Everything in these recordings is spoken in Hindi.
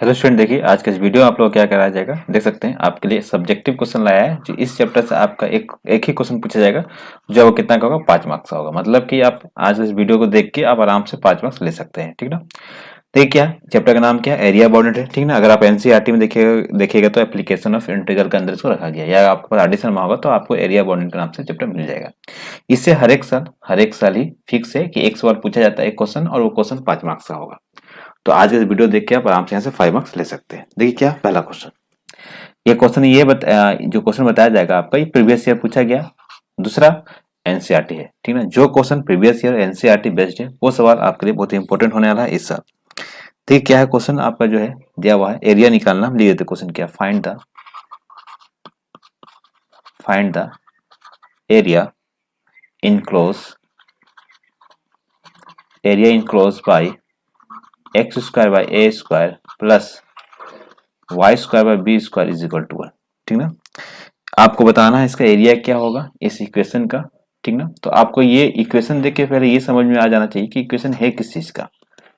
हेलो स्टूडेंट, देखिए आज के इस वीडियो में आप लोग क्या कराया जाएगा देख सकते हैं। आपके लिए सब्जेक्टिव क्वेश्चन लाया है जो इस चैप्टर से आपका एक ही क्वेश्चन पूछा जाएगा जो वो कितना का होगा, 5 मार्क्स का होगा। मतलब कि आप आज इस वीडियो को देख के आप आराम से 5 मार्क्स ले सकते हैं, ठीक ना। देखिए क्या चैप्टर का नाम क्या है, एरिया बाउंडेड है, ठीक ना। अगर आप एनसीईआरटी में देखिएगा तो एप्लीकेशन ऑफ इंटीग्रल के अंदर इसको रखा गया है, या आपके पास एडिशन में होगा तो आपको एरिया बाउंडेड के नाम से चैप्टर मिल जाएगा। इससे हर एक साल ही फिक्स है कि एक सवाल पूछा जाता है, एक क्वेश्चन, और वो क्वेश्चन 5 मार्क्स का होगा। तो आज का वीडियो देख के आप आराम से यहाँ से 5 मार्क्स ले सकते हैं। देखिए क्या पहला क्वेश्चन, जो क्वेश्चन बताया जाएगा आपका, ये प्रीवियस ईयर पूछा गया। दूसरा एनसीईआरटी है, ठीक ना। जो question previous year NCERT based है वो सवाल आपके लिए बहुत इंपॉर्टेंट होने वाला है इस साल। ठीक, क्या है क्वेश्चन आपका जो है दिया हुआ है, एरिया निकालना। हम लिख देते क्वेश्चन क्या, find the area enclose by x square by a square plus y square by b square is equal to 1, ठीक ना। आपको बताना है इसका एरिया क्या होगा इस इक्वेशन का, ठीक ना। तो आपको ये इक्वेशन देख के पहले ये समझ में आ जाना चाहिए कि इक्वेशन है किस चीज का,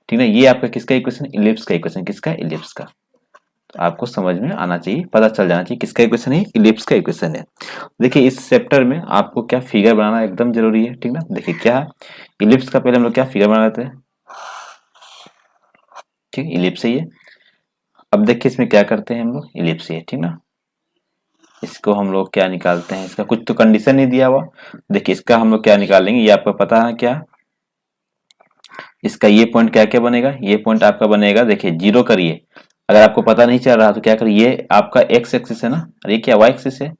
ठीक ना। ये आपका किसका इक्वेशन, इलिप्स का इक्वेशन। किसका, इलिप्स का। तो आपको समझ में आना चाहिए, पता चल जाना चाहिए किसका इक्वेशन है, इलिप्स का इक्वेशन है। देखिए इस चैप्टर में आपको क्या फिगर बनाना एकदम जरूरी है, ठीक ना। देखिए क्या है, इलिप्स का पहले हम लोग क्या फिगर बना लेते हैं, ठीक, इलिप्स है ये। अब देखिए इसमें क्या करते हैं हम लोग, इलिप्स है, ठीक ना। इसको हम लोग क्या निकालते हैं, इसका कुछ तो कंडीशन नहीं दिया हुआ। देखिए इसका हम लोग क्या निकालेंगे, ये आपको पता है क्या, इसका ये पॉइंट क्या क्या बनेगा, ये पॉइंट आपका बनेगा, देखिए जीरो करिए। अगर आपको पता नहीं चल रहा तो क्या करिए, ये आपका एक्स एक्सिस है ना, और ये क्या वाई एक्सिस है।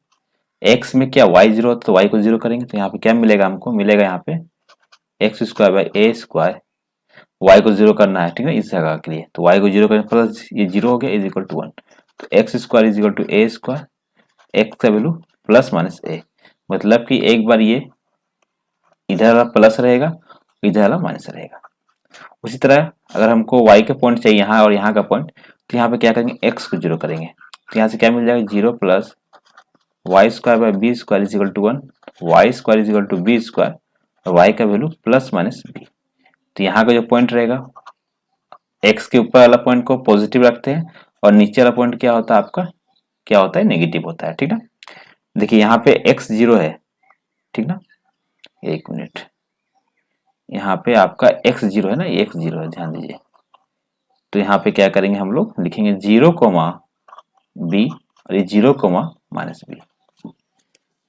एक्स में क्या वाई जीरो, तो वाई को जीरो करेंगे तो यहाँ पे क्या मिलेगा, हमको मिलेगा यहाँ पे x square by a square. Y को जीरो करना है, ठीक है, इस जगह के लिए। तो वाई को जीरो करें प्लस ये जीरो हो गया इज इक्वल टू 1। तो x square is equal to a square, x का वैल्यू प्लस माइनस ए। मतलब कि एक बार ये इधर वाला प्लस रहेगा, इधर वाला माइनस रहेगा। उसी तरह अगर हमको y का पॉइंट चाहिए यहाँ और यहाँ का पॉइंट, तो यहाँ पे क्या करेंगे, x को जीरो करेंगे। तो यहाँ से क्या मिल जाएगा, zero plus y square by b square is equal to 1, y square is equal to b square, और y का वैल्यू प्लस माइनस बी। तो यहाँ का जो पॉइंट रहेगा, x के ऊपर वाला पॉइंट को पॉजिटिव रखते हैं, और नीचे वाला पॉइंट क्या होता है आपका, क्या होता है, नेगेटिव होता है, ठीक ना। देखिए यहाँ पे x जीरो है, ठीक ना। एक मिनट, यहाँ पे आपका x जीरो है ना, x जीरो है, ध्यान दीजिए। तो यहाँ पे क्या करेंगे, हम लोग लिखेंगे जीरो कोमा बी, और ये जीरो कोमा माइनस बी।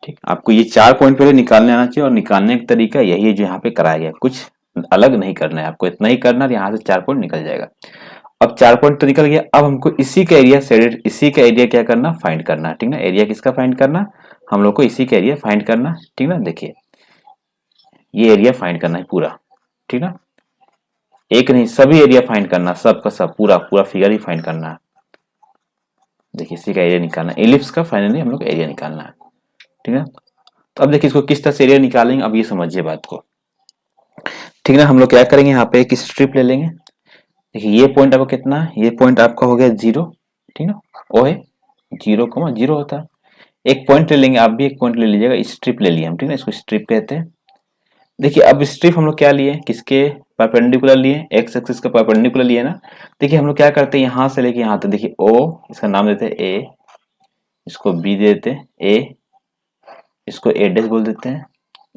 ठीक, आपको ये 4 पॉइंट पहले निकालने आना चाहिए, और निकालने का तरीका यही है जो यहाँ पे कराया गया, कुछ अलग नहीं करना है आपको, इतना ही करना है, यहाँ से 4 पॉइंट निकल जाएगा। अब 4 पॉइंट तो निकल गया, अब हमको इसी का एरिया क्या करना, फाइंड करना, ठीक ना। एरिया किसका फाइंड करना, हम लोग को इसी का एरिया फाइंड करना, ठीक ना। देखिए ये एरिया फाइंड करना है पूरा, ठीक ना। एक नहीं, सभी एरिया फाइंड करना, सब का सब, पूरा पूरा फिगर ही फाइंड करना है। देखिए इसी का एरिया निकालना है, एलिप्स का फाइनली हम लोग एरिया निकालना है, ठीक है। तो अब देखिए इसको किस तरह से एरिया निकालेंगे, अब ये समझिए बात को, ठीक है। हम लोग क्या करेंगे, यहाँ पे एक स्ट्रिप ले लेंगे। देखिए ये पॉइंट आपका कितना है, ये पॉइंट आपका हो गया जीरो, ठीक ना। ओ है जीरो कोमा जीरो होता है। एक पॉइंट ले लेंगे, आप भी एक पॉइंट ले लीजिएगा, स्ट्रिप ले लिया हम, ठीक ना, इसको स्ट्रिप कहते हैं। देखिए अब स्ट्रिप हम लोग क्या लिए, किसके परपेंडिकुलर लिए, एक्स एक्सिस का परपेंडिकुलर लिए ना। देखिए हम लोग क्या करते हैं, यहाँ से लेके यहाँ तक, देखिए ओ, इसका नाम देते हैं ए, इसको बी दे देते हैं ए, इसको ए डैश बोल देते हैं,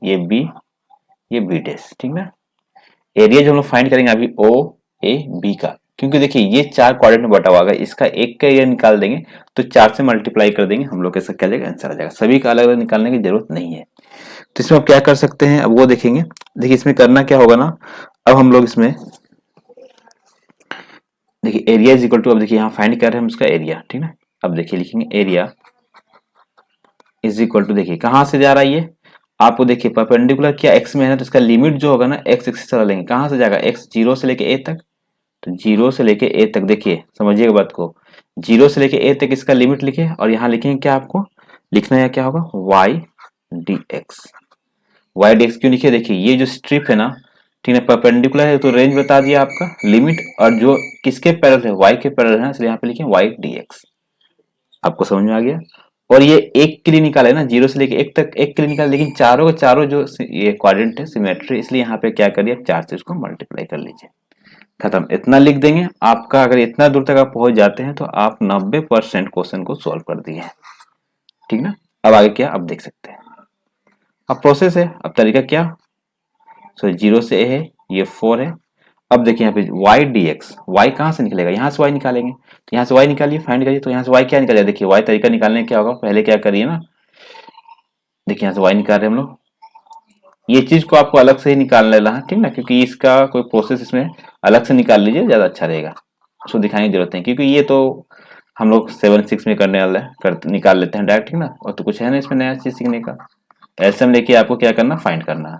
ये बी, ये बी डैश, ठीक ना। एरिया जो हम लोग फाइंड करेंगे अभी ओ ए बी का, क्योंकि देखिए ये 4 क्वाड्रेंट में बटा हुआ है, इसका एक का एरिया निकाल देंगे तो 4 से मल्टीप्लाई कर देंगे हम लोग का, इसका क्या जाएगा, आंसर आ जाएगा। सभी का अलग अलग निकालने की जरूरत नहीं है। तो इसमें आप क्या कर सकते हैं, अब वो देखेंगे। देखिए इसमें करना क्या होगा ना, अब हम लोग इसमें देखिए एरिया इज इक्वल टू, अब देखिए यहाँ फाइंड कर रहे हैं हम इसका एरिया, ठीक ना। अब देखिए लिखेंगे एरिया इज इक्वल टू, देखिए कहाँ से जा रहा है ये, आपको देखिए परपेंडिकुलर क्या एक्स में है ना, तो इसका लिमिट जो होगा ना एक्स एक्सिस से लेंगे, कहाँ से जाएगा, एक्स जीरो से लेके ए तक। तो जीरो से लेके ए तक, देखिए समझिएगा बात को, जीरो से लेके ए तक इसका लिमिट लिखे, और यहाँ लिखेंगे क्या, आपको लिखना है क्या होगा, y d x. Y d x क्यों लिखे, देखिए ये जो स्ट्रिप है ना, ठीक है, परपेंडिकुलर है तो रेंज बता दिया आपका, लिमिट, और जो किसके पैरेलल है, वाई के पैरेलल है, इसलिए यहाँ पे लिखे वाई डी एक्स। आपको समझ में आ गया। और ये एक के लिए निकाला है ना, जीरो से लेके एक तक एक के लिए निकाला, लेकिन चारों के चारों जो ये क्वाड्रेंट है सिमेट्री, इसलिए यहाँ पे क्या करिए, आप 4 से उसको मल्टीप्लाई कर लीजिए। खत्म, इतना लिख देंगे आपका। अगर इतना दूर तक आप पहुंच जाते हैं तो आप 90% क्वेश्चन को सॉल्व कर दिए हैं, ठीक ना। अब आगे क्या, अब देख सकते हैं। अब प्रोसेस है, अब तरीका क्या, सो 0 से ए है, ये 4 है। अब देखिए यहाँ पे y dx, y कहाँ से निकलेगा, यहाँ से y निकालेंगे, तो यहाँ से y निकालिए, फाइंड करिए, तो यहाँ से y क्या निकलेगा, देखिए y तरीका निकालने का क्या होगा, पहले क्या करिए ना, देखिए यहाँ से y निकाल रहे हैं हम लोग, ये चीज को आपको अलग से ही निकाल लेना है, ठीक ना, क्योंकि इसका कोई प्रोसेस इसमें अलग से निकाल लीजिए, ज्यादा अच्छा रहेगा, उसको दिखाने की जरूरत नहीं, क्योंकि ये तो हम लोग 7-6 में करने वाला है, निकाल लेते हैं डायरेक्ट, ठीक ना, और तो कुछ है ना इसमें नया चीज सीखने का। एलसीएम लेके आपको क्या करना, फाइंड करना है।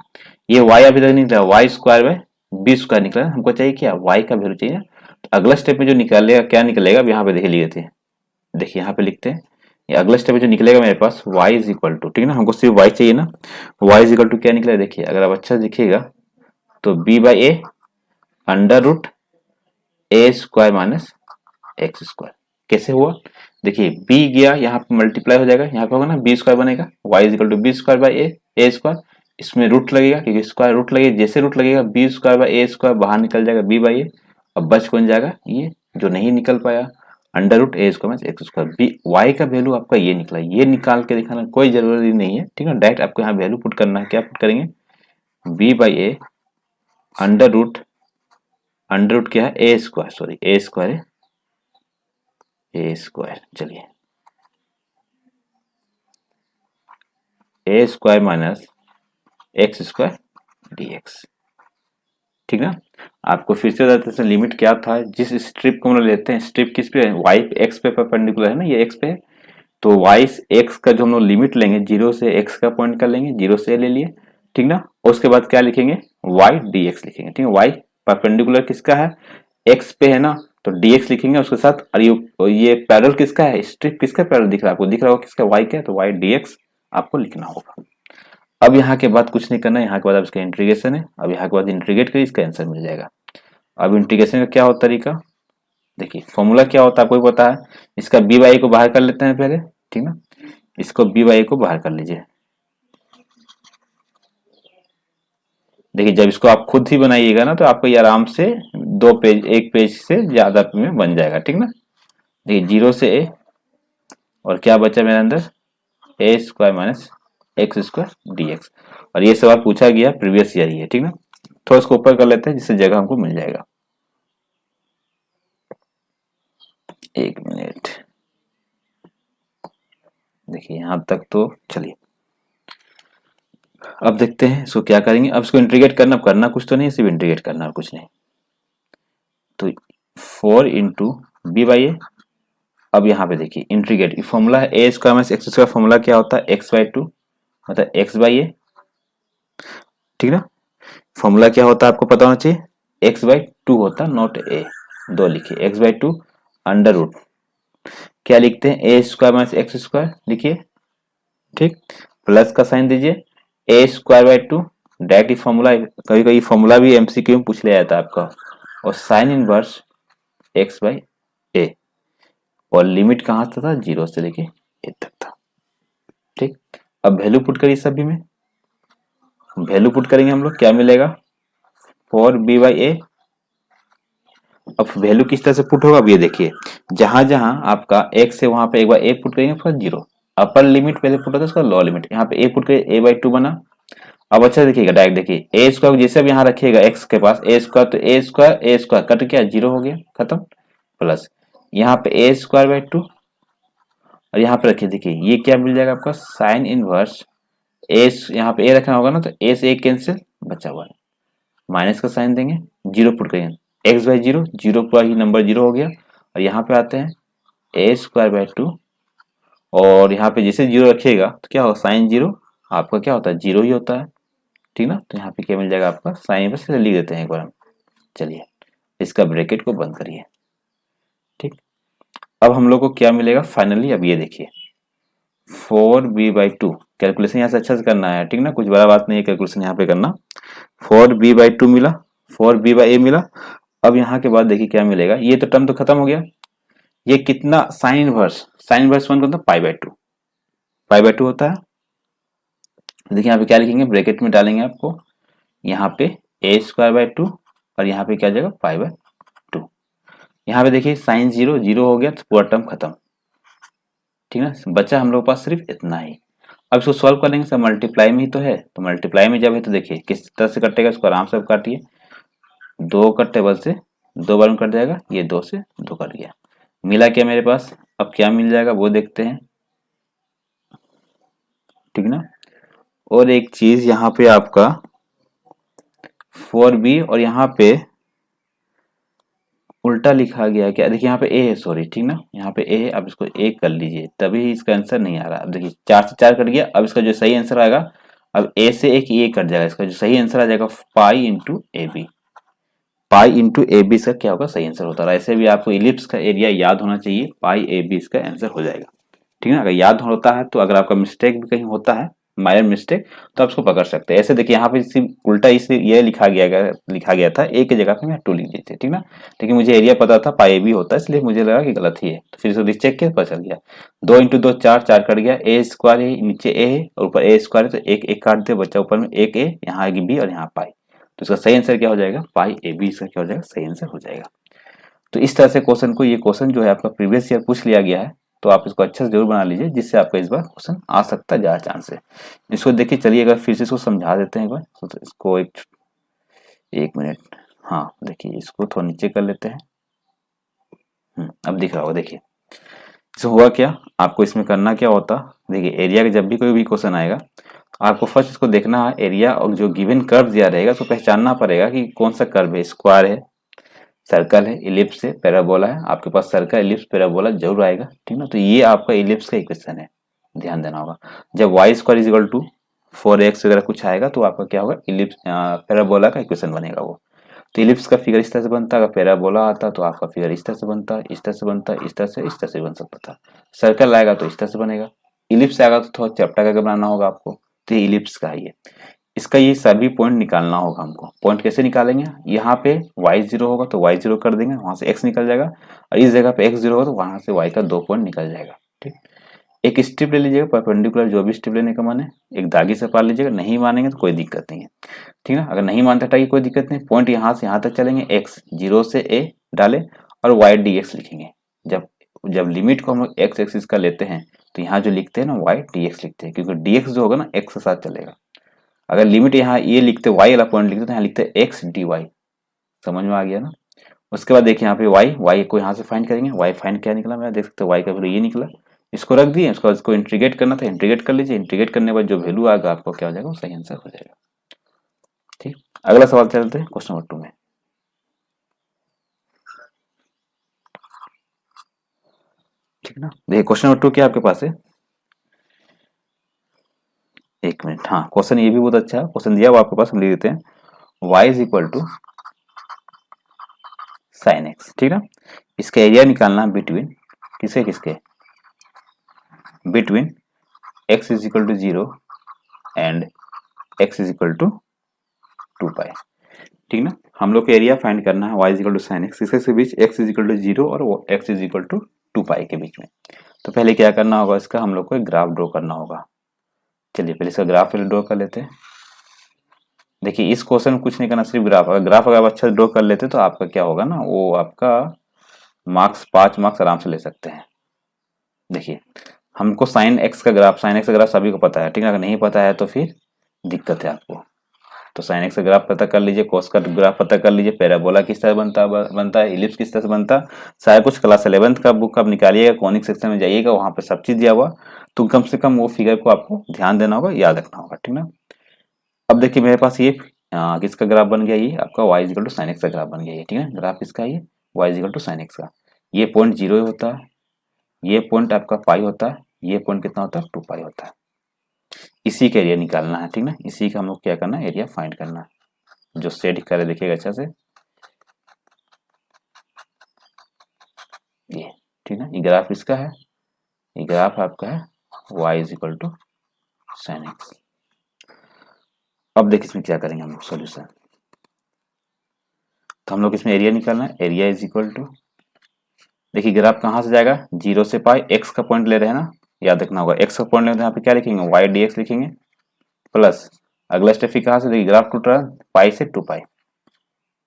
ये y अभी तक निकला, y square by b square निकला, हमको चाहिए क्या, y का वैल्यू चाहिए। तो अगला स्टेप में जो निकालेगा, क्या निकलेगा, अब यहाँ पे देख लिए थे, देखिए यहाँ पे लिखते हैं, ये अगला स्टेप में जो निकलेगा मेरे पास y इज इक्वल टू, ठीक है ना, हमको सिर्फ y चाहिए ना, y इज इक्वल टू क्या निकलेगा, देखिए अगर आप अच्छा दिखेगा तो b by a under root a square minus x square. कैसे हुआ, देखिए b गया यहाँ पे मल्टीप्लाई हो जाएगा, यहाँ पे होगा ना b स्क्वायर बनेगा, y is equal to b square by a square, इसमें रूट लगेगा क्योंकि स्क्वायर रूट लगेगा, जैसे रूट लगेगा b square by a square बाहर निकल जाएगा b बाई ए, अब बच कौन जाएगा, ये जो नहीं निकल पाया under root a square minus x square, b y का वैल्यू आपका ये निकला, ये निकाल के दिखाना कोई जरूरी नहीं है, ठीक है, डायरेक्ट आपको यहाँ वैल्यू पुट करना है, क्या पुट करेंगे, b by a under root क्या है, a square, sorry a square है, ए स्क्वायर, चलिए a square minus x square dx, ठीक ना। आपको फिर से बताते हैं लिमिट क्या था, जिस स्ट्रिप को हम लोग लेते हैं, स्ट्रिप किस पे है, वाई एक्स पे परपेंडिकुलर है ना, ये एक्स पे है, तो वाई एक्स का जो हम लोग लिमिट लेंगे, 0 से एक्स का पॉइंट कर लेंगे, 0 से ले लिए, ठीक ना, उसके बाद क्या लिखेंगे, वाई डी एक्स लिखेंगे, ठीक है, वाई परपेंडिकुलर किसका है, एक्स पे है ना, तो dx लिखेंगे उसके साथ, और ये पैरेलल किसका है, स्ट्रिप किसका पैरेलल दिख रहा है आपको, दिख रहा होगा किसका, y का है, तो y dx आपको लिखना होगा। अब यहाँ के बाद कुछ नहीं करना है, यहाँ के बाद अब इसका इंटीग्रेशन है, अब यहाँ के बाद इंटीग्रेट करिए, इसका आंसर मिल जाएगा। अब इंटीग्रेशन का क्या होता है तरीका, देखिए फॉर्मूला क्या होता है आपको भी पता है, इसका बी बाई को बाहर कर लेते हैं पहले, ठीक ना, इसको बी बाई को बाहर कर लीजिए, देखिए जब इसको आप खुद ही बनाइएगा ना तो आपको ये आराम से 2 पेज, 1 पेज से ज्यादा में बन जाएगा, ठीक ना। देखिए 0 से ए, और क्या बचा मेरे अंदर, a square minus x square d x, और ये सवाल पूछा गया प्रीवियस ईयर ही है, ठीक ना। थोड़ा इसको ऊपर कर लेते हैं जिससे जगह हमको मिल जाएगा, 1 मिनट, देखिए यहां तक तो चलिए, अब देखते हैं इसको क्या करेंगे, अब इसको इंटीग्रेट करना कुछ तो नहीं, सिर्फ इंटीग्रेट करना और कुछ नहीं, तो 4 इंटू बी बाई ए, अब यहाँ पे देखिए इंटीग्रेट फॉर्मूला है, a square minus x square, formula क्या होता है, एक्स बाई टू, मतलब एक्स बाई ए, ठीक ना, फॉर्मूला क्या होता है आपको पता होना चाहिए, एक्स बाई टू होता है, नॉट ए, 2 लिखिए, x by two under root, क्या लिखते हैं, a square minus x square लिखिए, ठीक, प्लस का साइन दीजिए, a square by two, direct formula, कभी कभी फॉर्मूला भी एमसीक्यू में पूछ लिया जाता है आपका, और साइन इनवर्स एक्स बाई ए, और लिमिट कहाँ से था, 0 से लेके ए तक था, ठीक। अब वैल्यू पुट करिए, सभी में वैल्यू पुट करेंगे हम लोग, क्या मिलेगा, 4b बाई ए, अब वैल्यू किस तरह से पुट होगा, अब ये देखिए जहां जहां आपका x है वहां पे एक बार a पुट करेंगे फिर 0, अपर लिमिट पहले पुट होता है, उसका लोअर लिमिट, यहाँ पे a पुट करिए, a बाई टू बना। अब अच्छा देखिएगा डायरेक्ट, देखिए a स्क्वायर जैसे अब यहाँ रखिएगा x के पास a स्क्वायर, तो a स्क्वायर कट गया, 0 हो गया, खत्म, प्लस यहाँ पे a स्क्वायर बाई टू, और यहाँ पे रखिए, देखिए ये क्या मिल जाएगा आपका, साइन इनवर्स ए, यहाँ पे a रखना होगा ना, तो a से a कैंसिल, बचा हुआ है, माइनस का साइन देंगे, 0 पुट करेंगे, एक्स बाई 0, 0 का ही नंबर 0 हो गया, और यहाँ पे आते हैं ए स्क्वायर बाई टू, और यहाँ पे जैसे 0 रखिएगा तो क्या होगा, साइन 0 आपका क्या होता है, 0 ही होता है, ठीक ना, तो यहाँ पे क्या मिल जाएगा आपका, साइन बस लिख देते हैं एक बार हम, चलिए इसका ब्रैकेट को बंद करिए, ठीक। अब हम लोग को क्या मिलेगा फाइनली, अब ये देखिए 4b बाई टू, कैलकुलेशन यहाँ से अच्छा से करना है, ठीक ना, कुछ बड़ा बात नहीं है कैलकुलेशन यहाँ पे करना, 4b बाई टू मिला, 4b बाई ए मिला। अब यहाँ के बाद देखिए क्या मिलेगा, ये तो टर्म तो खत्म हो गया, ये कितना, साइन इनवर्स 1 होता है पाई बाई टू होता है, देखिए यहाँ पे क्या लिखेंगे, ब्रैकेट में डालेंगे आपको, यहाँ पे ए स्क्वायर बाई टू, और यहाँ पे क्या जाएगा, पाई बाई यहाँ पे देखिए साइन जीरो जीरो हो गया तो पूरा टर्म खत्म, ठीक है ना। बचा हम लोग के पास सिर्फ इतना ही। अब इसको सॉल्व कर लेंगे, सब मल्टीप्लाई में ही तो है, तो मल्टीप्लाई में जब है तो देखिए किस तरह से कटेगा, इसको आराम से काटिए। दो का टेबल से दो बार में कट जाएगा, ये दो से दो कट गया, मिला क्या मेरे पास। अब क्या मिल जाएगा वो देखते हैं, ठीक ना। और एक चीज यहाँ पे आपका 4b और यहाँ पे उल्टा लिखा गया है क्या, देखिए यहाँ पे ए है, सॉरी, ठीक ना, यहाँ पे ए है। अब इसको ए कर लीजिए, तभी इसका आंसर नहीं आ रहा। अब देखिए 4 से 4 कट गया, अब इसका जो सही आंसर आएगा, अब ए से एक ये कट जाएगा, इसका जो सही आंसर आ जाएगा pi into a b. Pi into a b इसका क्या होगा, सही आंसर होता है। ऐसे भी आपको इलिप्स का एरिया याद होना चाहिए, पाई ए बी इसका आंसर हो जाएगा, ठीक है ना। अगर याद होता है तो, अगर आपका मिस्टेक भी कहीं होता है, माइनर मिस्टेक, तो आप उसको पकड़ सकते हैं। ऐसे देखिए यहाँ पे उल्टा इसलिए ये लिखा गया था ए की जगह पे मैं 2 लिख देते, ठीक ना। लेकिन मुझे एरिया पता था पाई भी होता है, इसलिए मुझे लगा कि गलत ही है, तो फिर इसको रिचेक किया, पता चल गया। 2 इंटू 2 4, 4 कट गया, ए स्क्वायर है, नीचे ए है और ऊपर ए स्क्वायर है, तो एक एक काट दिया, बच्चा ऊपर में एक ए, यहाँ आएगी बी और यहाँ पाई, तो इसका सही आंसर क्या हो जाएगा, पाई ए बी इसका क्या हो जाएगा, सही आंसर हो जाएगा। तो इस तरह से क्वेश्चन को, ये क्वेश्चन जो है आपका प्रीवियस ईयर पूछ लिया गया है, तो आप इसको अच्छे से जरूर बना लीजिए, जिससे आपका इस बार क्वेश्चन आ सकता है, ज़्यादा चांस है। इसको देखिए, चलिए अगर फिर से इसको समझा देते हैं एक बार, तो इसको एक मिनट, हाँ देखिए इसको थोड़ा नीचे कर लेते हैं। अब दिख रहा होगा, देखिए इसमें हुआ क्या, आपको इसमें करना क्या होता, देखिए एरिया का जब भी कोई भी क्वेश्चन आएगा, आपको फर्स्ट इसको देखना है एरिया, और जो गिवन कर्व दिया रहेगा उसको पहचानना पड़ेगा कि कौन सा कर्व है, स्क्वायर है, सर्कल है, इलिप्स है, पैराबोला है। आपके पास सर्कल, इलिप्स, पैराबोला जरूर आएगा, ठीक ना। तो ये आपका इलिप्स का इक्वेशन है, ध्यान देना होगा। जब y square is equal to 4x वगैरह कुछ आएगा, तो आपका क्या होगा, इलिप्स पैराबोला का इक्वेशन बनेगा वो। तो इलिप्स का फिगर इस तरह से बनता है, अगर पैराबोला आता तो आपका फिगर इस तरह से बनता, इस तरह से बनता, इस तरह से बन सकता था। सर्कल आएगा तो इस तरह से बनेगा, इलिप्स आएगा तो थोड़ा चपटा करके बनाना होगा आपको, तो ये इलिप्स का है ये। इसका ये सभी पॉइंट निकालना होगा हमको। पॉइंट कैसे निकालेंगे, यहाँ पे y0 होगा तो y0 कर देंगे, वहां से x निकल जाएगा, और इस जगह पे x0 होगा तो वहां से y का 2 पॉइंट निकल जाएगा, ठीक। एक स्ट्रिप ले लीजिएगा परपेंडिकुलर, जो भी स्ट्रिप लेने का मन है, एक धागे से पार लीजिएगा, नहीं मानेंगे तो कोई दिक्कत नहीं है, ठीक है। अगर नहीं मानता टाइप कोई दिक्कत नहीं, पॉइंट यहाँ से यहाँ तक चलेंगे, x 0 से a डाले और y dx लिखेंगे। जब जब लिमिट को हम लोग x एक्सिस का लेते हैं, तो यहाँ जो लिखते हैं ना y dx लिखते हैं, क्योंकि dx जो होगा ना x के साथ चलेगा। अगर लिमिट यहाँ ये लिखते y वाला पॉइंट लिखते तो यहाँ लिखते x dy, समझ में आ गया ना। उसके बाद देखिए यहाँ पे y को यहाँ से फाइंड करेंगे, y फाइंड क्या निकला मेरा, देख सकते हो y का वैल्यू ये निकला। इसको रख दिए, उसके बाद इसको इंटीग्रेट करना था, इंटीग्रेट कर लीजिए, इंटीग्रेट करने के बाद जो वैल्यू आएगा आपको क्या हो जाएगा, वो सही आंसर हो जाएगा, ठीक। अगला सवाल चलते हैं क्वेश्चन नंबर 2 में, ठीक ना। देखिए क्वेश्चन नंबर 2 क्या आपके पास है, एक मिनट, हाँ क्वेश्चन ये भी बहुत अच्छा है, क्वेश्चन दिया हुआ आपके पास, हम लिख देते हैं y is equal to sine x, ठीक है। इसका एरिया निकालना बिटवीन किसके किसके, between x is equal to 0 and x is equal to 2 pi, ठीक ना। हम लोग को एरिया फाइंड करना है y is equal to sine x, इसके बीच x इज इक्वल टू 0 और x is equal to 2 pi के बीच में। तो पहले क्या करना होगा, इसका हम लोग को एक ग्राफ ड्रॉ करना होगा। चलिए पहले इसका ग्राफ पहले ड्रॉ कर लेते हैं। देखिए इस क्वेश्चन में कुछ नहीं करना, सिर्फ ग्राफ, अगर आप अच्छा ड्रॉ कर लेते तो आपका क्या होगा ना, वो आपका मार्क्स 5 मार्क्स आराम से ले सकते हैं। देखिए हमको साइन एक्स का ग्राफ, साइन एक्स का ग्राफ सभी को पता है, ठीक है। अगर नहीं पता है तो फिर दिक्कत है आपको। तो साइन एक्स का ग्राफ पता कर लीजिए, कोस का ग्राफ पता कर लीजिए, पैराबोला किस तरह बनता है, इलिप्स किस तरह से बनता है, सारा कुछ क्लास 11th का बुक आप निकालिएगा, कॉनिक सेक्शन में जाइएगा, वहां पे सब चीज दिया हुआ, तो कम से कम वो फिगर को आपको ध्यान देना होगा, याद रखना होगा, ठीक ना। अब देखिए मेरे पास ये किसका ग्राफ बन गया, ये आपका y equal to sine x का ग्राफ बन गया, ये ठीक है। ग्राफ इसका ये y equal to sine x का, ये पॉइंट 0 होता है, ये पॉइंट आपका पाई होता है, ये पॉइंट कितना होता है 2 पाई होता है। इसी का एरिया निकालना है, ठीक ना। इसी का हम लोग क्या करना है, एरिया फाइंड करना है। जो सेट करे देखिएगा अच्छा से, ये ठीक है, ये ग्राफ इसका है, ये ग्राफ आपका है y is equal to sine x. अब देखिए इसमें क्या करेंगे हम लोग सोल्यूशन, तो हम लोग इसमें एरिया निकालना है, एरिया इज इक्वल टू, देखिए ग्राफ कहाँ से जाएगा, 0 से पाई, x का पॉइंट ले रहे हैं ना, याद रखना होगा, x का पॉइंट ले रहे हैं, यहाँ पे क्या लिखेंगे y dx लिखेंगे, प्लस अगला स्टेप कहाँ से, देखिए ग्राफ टूट रहा है पाई से 2 पाई,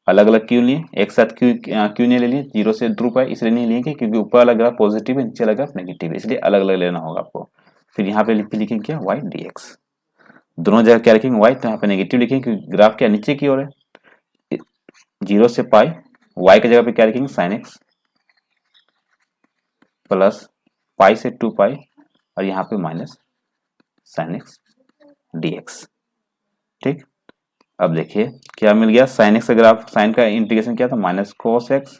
अलग अलग क्यों लिए, एक साथ क्यों नहीं ले लिए, 0 से ध्रुव पाई इसलिए नहीं लिए क्योंकि ऊपर वाला ग्राफ पॉजिटिव है, नीचे वाला ग्राफ नेगेटिव है, इसलिए अलग अलग लेना होगा आपको। फिर यहाँ पे लिखेंगे क्या, वाई डी एक्स। दोनों जगह क्या लिखेंगे, वाई, तो यहाँ पे नेगेटिव लिखेंगे क्योंकि ग्राफ क्या नीचे की ओर है। 0 से पाई, वाई की जगह पे क्या लिखेंगे, साइन एक्स प्लस पाई से 2 पाई और यहाँ पे minus sine x D x. ठीक, अब देखिए क्या मिल गया, साइन एक्स का ग्राफ, साइन का इंटीग्रेशन क्या था, माइनस कोस एक्स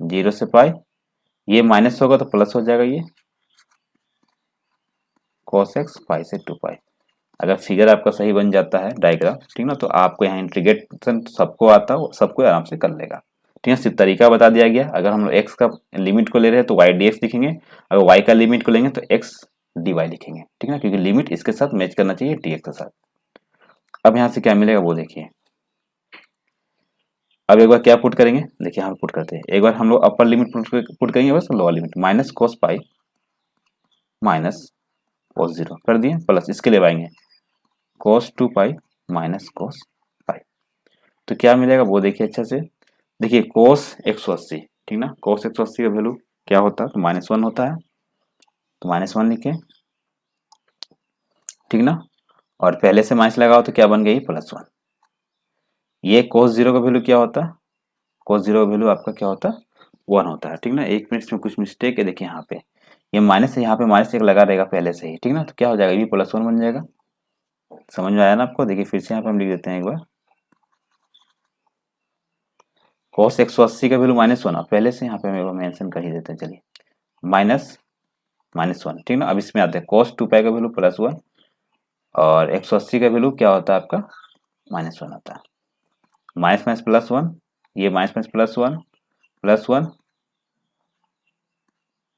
0 से पाई, ये माइनस होगा तो प्लस हो जाएगा, ये कोस एक्स पाई से 2 पाई। अगर फिगर आपका सही बन जाता है डायग्राम, ठीक ना, तो आपको यहाँ इंटीग्रेशन सबको आता है, सबको आराम से कर लेगा। ठीक है, सिर्फ तरीका बता दिया गया। अगर हम लोग एक्स का लिमिट को ले रहे हैं तो वाई डी एक्स लिखेंगे, अगर वाई का लिमिट को लेंगे तो एक्स डी वाई लिखेंगे। ठीक है, क्योंकि लिमिट इसके साथ मैच करना चाहिए डी एक्स के साथ। अब यहाँ से क्या मिलेगा वो देखिए। अब एक बार क्या पुट करेंगे, देखिए यहाँ पुट करते हैं। एक बार हम लोग अपर लिमिट पुट करेंगे, बस lower limit minus cos pi minus cos 0 कर दिए, प्लस इसके लिए आएंगे कोस 2 पाई माइनस कोस पाई। तो क्या मिलेगा वो देखिए अच्छे से। देखिए कोस 180, ठीक ना, कोस 180 का वैल्यू क्या होता है, तो -1 होता है, तो -1 लिखे, ठीक ना। और पहले से माइनस लगाओ तो क्या बन गई, +1। ये कोस 0 का वैल्यू क्या होता है, कोस 0 का वैल्यू आपका क्या होता है, 1 होता है। ठीक ना, 1 मिनट में कुछ मिस्टेक है, देखिए यहाँ पे ये माइनस है, यहाँ पे -1 लगा रहेगा पहले से ही, ठीक ना, तो क्या हो जाएगा, ये भी +1 बन जाएगा। समझ में आया ना आपको। देखिए फिर से यहाँ पे हम लिख देते हैं एक बार, cos 180 का वैल्यू -1, पहले से यहाँ पे हम मेंशन कर ही देते हैं, चलिए -1, ठीक ना। अब इसमें आते हैं cos 2 पाई का वैल्यू +1 और 180 का वैल्यू क्या होता है आपका, -1 होता है। माइनस माइनस +1, ये माइनस माइनस +1 +1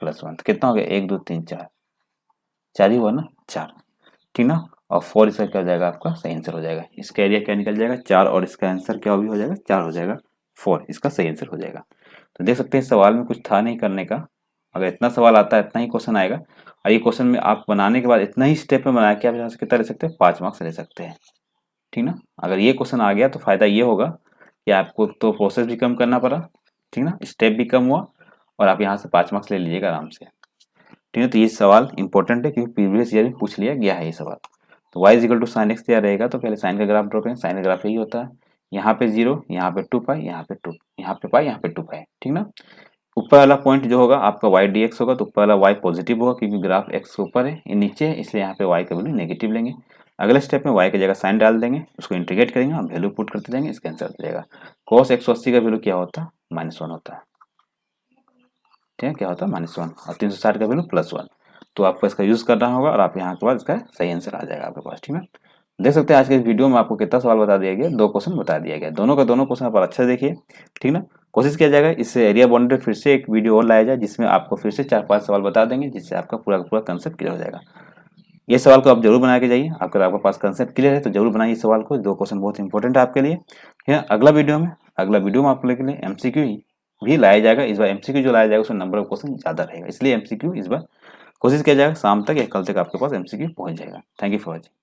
+1, तो कितना हो गया, 1 2 3 4, 4 ही हुआ ना, 4, ठीक ना। और 4 इसका क्या हो जाएगा, आपका सही आंसर हो जाएगा। इसका एरिया क्या निकल जाएगा, 4, और इसका आंसर क्या भी हो जाएगा, 4 हो जाएगा, 4 इसका सही आंसर हो जाएगा। तो देख सकते हैं सवाल में कुछ था नहीं करने का। अगर इतना सवाल आता है इतना ही क्वेश्चन आएगा, और ये क्वेश्चन में आप बनाने के बाद इतना ही स्टेप में बनाया कि आप यहाँ से कितना ले सकते हैं, 5 मार्क्स ले सकते हैं, ठीक ना। अगर ये क्वेश्चन आ गया तो फायदा ये होगा कि आपको तो प्रोसेस भी कम करना पड़ा, ठीक ना, स्टेप भी कम हुआ, और आप यहाँ से 5 मार्क्स ले लीजिएगा आराम से, ठीक है। तो ये सवाल इंपॉर्टेंट है क्योंकि प्रीवियस ईयर में पूछ लिया गया है ये सवाल। तो y equal to sine x दिया रहेगा, तो पहले साइन का ग्राफ ड्रॉ करें। साइन का ग्राफ यही होता है, यहाँ पे 0, यहाँ पे 2 पाई, यहाँ पे 2, यहाँ पे पाई, यहाँ पे 2 पाई, ठीक ना। ऊपर वाला पॉइंट जो होगा आपका y dx होगा, तो ऊपर वाला y पॉजिटिव होगा क्योंकि ग्राफ x के ऊपर है, ये नीचे है, इसलिए यहाँ पे y का वैल्यू नेगेटिव लेंगे। अगले स्टेप में y की जगह साइन डाल देंगे, उसको इंटीग्रेट करेंगे और वैल्यू पुट करते जाएंगे, इसका आंसर आ जाएगा। cos 180 का वैल्यू क्या होता है, -1 होता है, ठीक है, क्या होता है, -1, और 360 का वैल्यू +1। तो आपको इसका यूज करना होगा और आप यहाँ के बाद इसका सही आंसर आ जाएगा आपके पास, ठीक है। देख सकते हैं आज के इस वीडियो में आपको कितना सवाल बता दिया गया, 2 क्वेश्चन बता दिया गया। दोनों का दोनों क्वेश्चन आप अच्छे से देखिए, ठीक ना। कोशिश किया जाएगा इससे एरिया बाउंड्री फिर से एक वीडियो और लाया जाए जिसमें आपको फिर से 4-5 सवाल बता देंगे, जिससे आपका पूरा का पूरा कंसेप्ट क्लियर हो जाएगा। ये सवाल को आप जरूर बना के जाइए, अगर आपके पास कंसेप्ट क्लियर है तो जरूर बनाइए इस सवाल को। 2 क्वेश्चन बहुत इंपॉर्टेंट है आपके लिए, ठीक है। अगला वीडियो में आप लोगों के लिए MCQ भी लाया जाएगा। इस बार MCQ जो लाया जाएगा उसमें नंबर ऑफ क्वेश्चन ज्यादा रहेगा, इसलिए MCQ इस बार कोशिश किया जाएगा शाम तक या कल तक आपके पास MCQ पहुंच जाएगा। Thank you for watching.